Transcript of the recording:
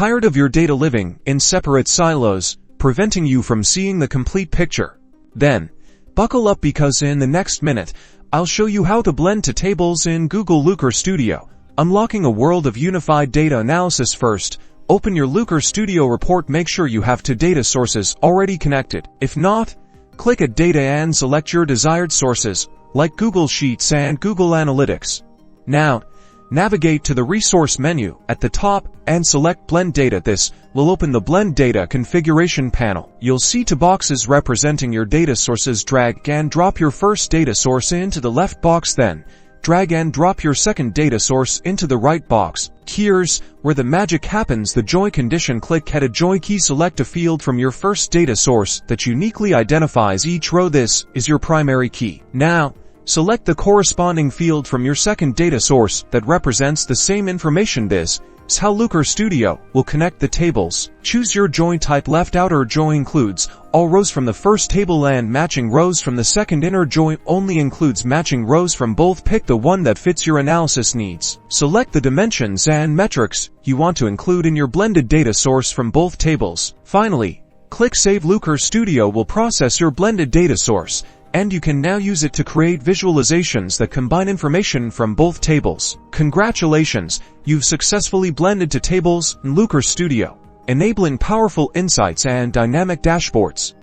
Tired of your data living in separate silos, preventing you from seeing the complete picture? Then, buckle up because in the next minute, I'll show you how to blend to tables in Google Looker Studio, unlocking a world of unified data analysis. First, open your Looker Studio report. Make sure you have two data sources already connected. If not, click at Data and select your desired sources, like Google Sheets and Google Analytics. Now, navigate to the Resource menu at the top and select Blend Data. This will open the Blend Data configuration panel. You'll see two boxes representing your data sources. Drag and drop your first data source into the left box, then drag and drop your second data source into the right box. Here's where the magic happens. The join condition. Click at a join key. Select a field from your first data source that uniquely identifies each row. This is your primary key. Now, select the corresponding field from your second data source that represents the same information. This is how Looker Studio will connect the tables. Choose your join type. Left outer join includes all rows from the first table and matching rows from the second. Inner join only includes matching rows from both. Pick the one that fits your analysis needs. Select the dimensions and metrics you want to include in your blended data source from both tables. Finally, click Save. Looker Studio will process your blended data source, and you can now use it to create visualizations that combine information from both tables. Congratulations, you've successfully blended to tables in Looker Studio, enabling powerful insights and dynamic dashboards.